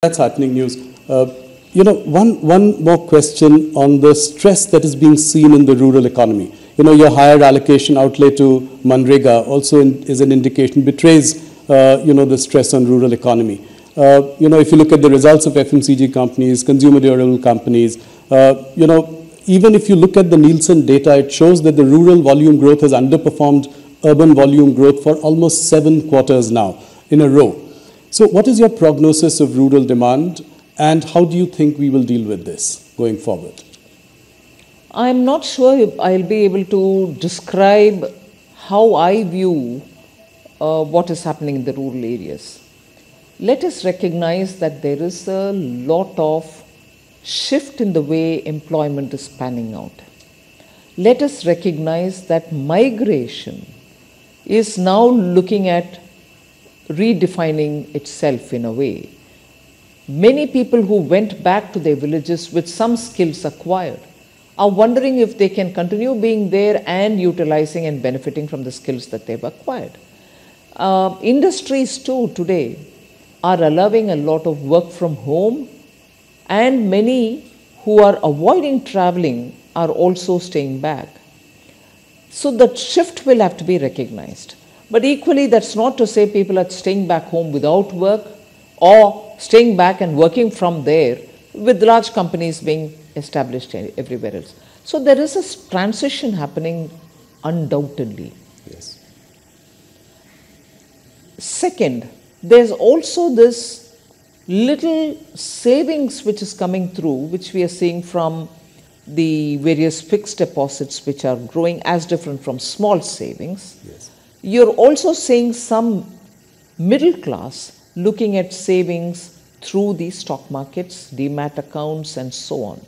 That's heartening news. One more question on the stress that is being seen in the rural economy. Your higher allocation outlay to Manrega also is an indication, betrays, the stress on rural economy. If you look at the results of FMCG companies, consumer durable companies, even if you look at the Nielsen data, it shows that the rural volume growth has underperformed urban volume growth for almost 7 quarters now in a row. So what is your prognosis of rural demand, and how do you think we will deal with this going forward? I'm not sure I'll be able to describe how I view what is happening in the rural areas. Let us recognize that there is a lot of shift in the way employment is panning out. Let us recognize that migration is now looking at redefining itself in a way. Many people who went back to their villages with some skills acquired are wondering if they can continue being there and utilizing and benefiting from the skills that they've acquired. Industries too today are allowing a lot of work from home, and many who are avoiding traveling are also staying back. So that shift will have to be recognized. But equally, that's not to say people are staying back home without work or staying back and working from there, with large companies being established everywhere else. So there is a transition happening undoubtedly. Yes. Second, there's also this little savings which is coming through, which we are seeing from the various fixed deposits which are growing as different from small savings. Yes. You're also seeing some middle class looking at savings through the stock markets, demat accounts, and so on.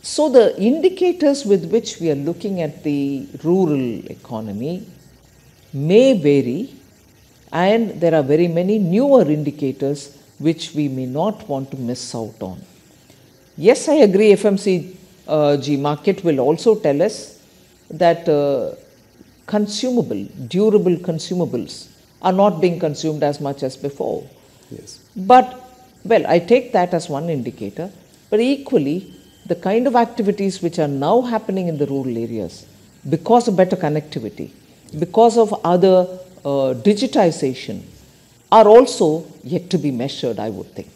So the indicators with which we are looking at the rural economy may vary, and there are very many newer indicators which we may not want to miss out on. Yes, I agree, FMCG market will also tell us that durable consumables are not being consumed as much as before. Yes. But, well, I take that as one indicator, but equally, the kind of activities which are now happening in the rural areas, because of better connectivity, because of other digitization, are also yet to be measured, I would think.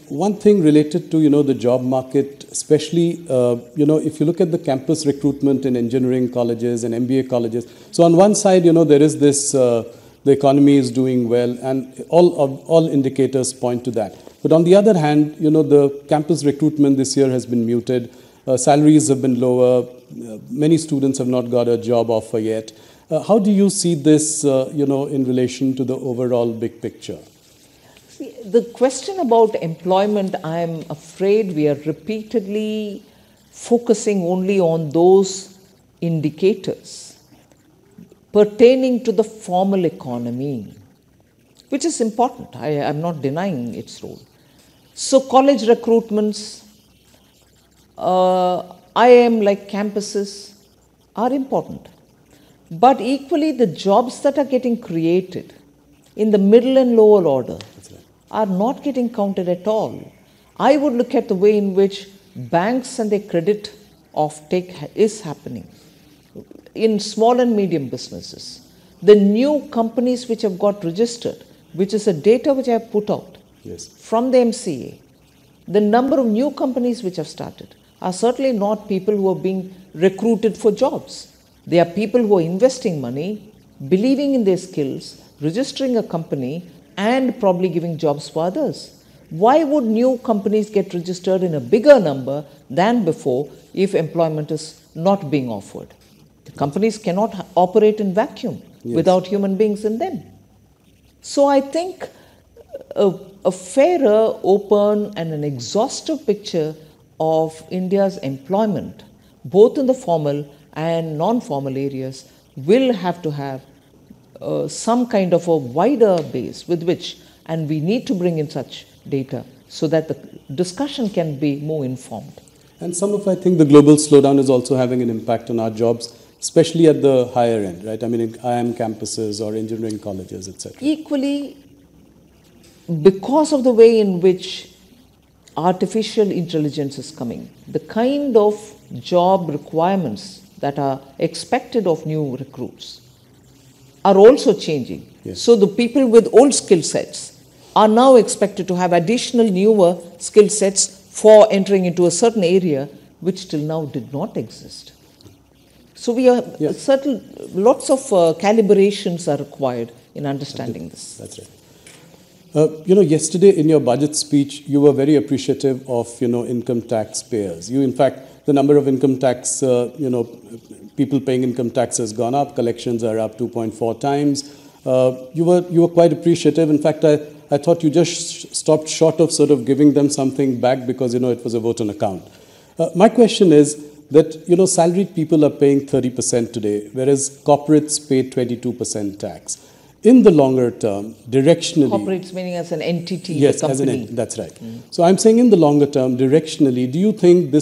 One thing related to, the job market, especially, if you look at the campus recruitment in engineering colleges and MBA colleges. So on one side, there is this, the economy is doing well, and all indicators point to that. But on the other hand, the campus recruitment this year has been muted. Salaries have been lower. Many students have not got a job offer yet. How do you see this, in relation to the overall big picture? The question about employment, I am afraid we are repeatedly focusing only on those indicators pertaining to the formal economy, which is important. I am not denying its role. So college recruitments, IIM like campuses are important. But equally, the jobs that are getting created in the middle and lower order are not getting counted at all. I would look at the way in which banks and their credit offtake is happening in small and medium businesses. The new companies which have got registered, which is a data which I have put out from the MCA, the number of new companies which have started are certainly not people who are being recruited for jobs. They are people who are investing money, believing in their skills, registering a company, and probably giving jobs for others. Why would new companies get registered in a bigger number than before if employment is not being offered? The companies cannot operate in vacuum without human beings in them. So I think a fairer, open, and an exhaustive picture of India's employment, both in the formal and non-formal areas, will have to have some kind of a wider base with which, and we need to bring in such data so that the discussion can be more informed. And I think the global slowdown is also having an impact on our jobs, especially at the higher end, right? I mean, IIM campuses or engineering colleges, etc. Equally, because of the way in which artificial intelligence is coming, the kind of job requirements that are expected of new recruits are also changing. Yes. So the people with old skill sets are now expected to have additional newer skill sets for entering into a certain area which till now did not exist. So we are lots of calibrations are required in understanding this. That's right. Yesterday in your budget speech, you were very appreciative of, income tax payers. In fact, the number of income tax, people paying income tax has gone up. Collections are up 2.4 times. You were quite appreciative. In fact, I thought you just stopped short of sort of giving them something back because, it was a vote on account. My question is that, salaried people are paying 30% today, whereas corporates pay 22% tax. In the longer term, directionally... Corporates meaning as an entity, yes, a company. That's right. So I'm saying in the longer term, directionally, do you think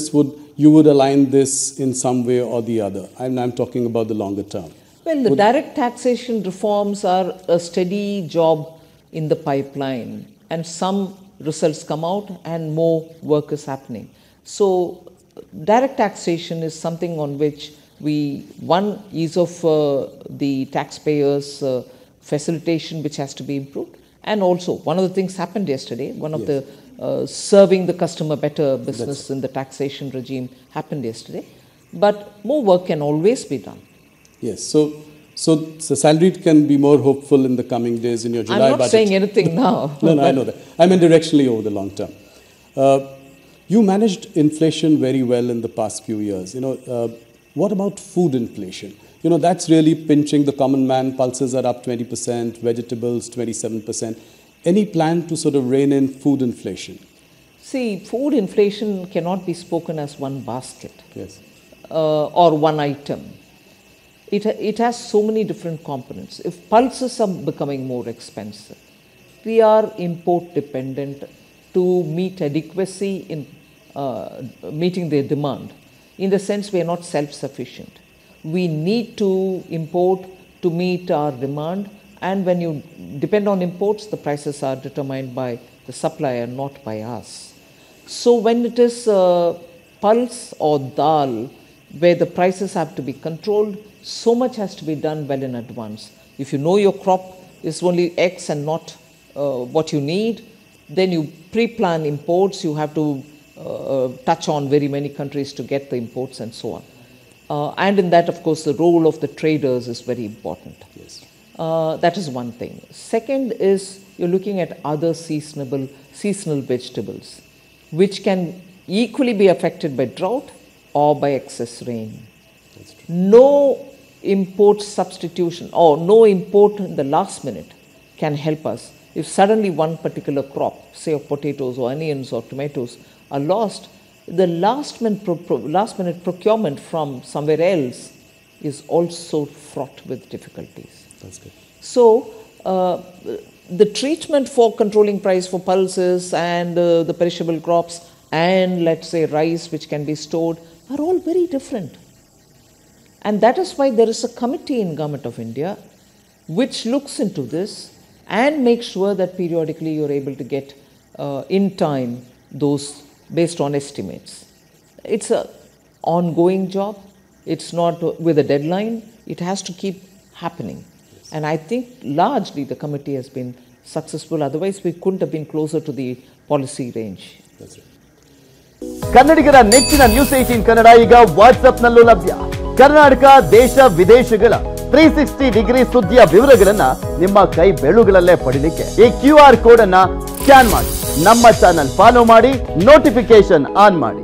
you would align this in some way or the other? I'm talking about the longer term. Well, the direct taxation reforms are a steady job in the pipeline, and some results come out and more work is happening. So direct taxation is something on which one ease of the taxpayers' facilitation which has to be improved, and also one of the things happened yesterday, one of the serving the customer better business in the taxation regime happened yesterday, but more work can always be done. Yes, so salaried can be more hopeful in the coming days in your July budget. I'm not saying anything now. No, I know that. I mean directionally over the long term. You managed inflation very well in the past few years. What about food inflation? That's really pinching the common man. Pulses are up 20%, vegetables 27%. Any plan to sort of rein in food inflation? See, food inflation cannot be spoken as one basket. Yes. Or one item. It has so many different components. If pulses are becoming more expensive, we are import dependent to meet adequacy in meeting their demand. In the sense we are not self-sufficient. We need to import to meet our demand, and when you depend on imports, the prices are determined by the supplier, not by us. So when it is pulse or dal, where the prices have to be controlled, so much has to be done well in advance. If you know your crop is only X and not what you need, then you pre-plan imports. You have to touch on very many countries to get the imports and so on. And in that, of course, the role of the traders is very important. Yes. That is one thing. Second is you're looking at other seasonal vegetables, which can equally be affected by drought or by excess rain. That's true. No import substitution or no import in the last minute can help us. If suddenly one particular crop, say of potatoes or onions or tomatoes, are lost, the last minute procurement from somewhere else is also fraught with difficulties. That's good. So the treatment for controlling price for pulses and the perishable crops and let's say rice which can be stored are all very different. And that is why there is a committee in Government of India which looks into this and makes sure that periodically you're able to get in time those based on estimates. It's an ongoing job. It's not with a deadline. It has to keep happening. Yes. And I think largely the committee has been successful. Otherwise, we couldn't have been closer to the policy range. That's it. ಕನ್ನಡಿಗರ ನೆಚ್ಚಿನ news 18 Kannada ಈಗ WhatsApp ನಲ್ಲೂ ಲಭ್ಯ. ಕರ್ನಾಟಕ ದೇಶ ವಿದೇಶಗಳ 360 degree ಸುದ್ದಿಯ ವಿವರಗಳನ್ನ ನಿಮ್ಮ ಕೈ ಬೆರಳುಗಳಲ್ಲೇ ಪಡೆಯಲಿಕ್ಕೆ ಈ QR ಕೋಡ್ ಅನ್ನ ಸ್ಕ್ಯಾನ್ ಮಾಡಿ ನಮ್ಮ ಚಾನೆಲ್ ಫಾಲೋ ಮಾಡಿ ನೋಟಿಫಿಕೇಶನ್ ಆನ್ ಮಾಡಿ.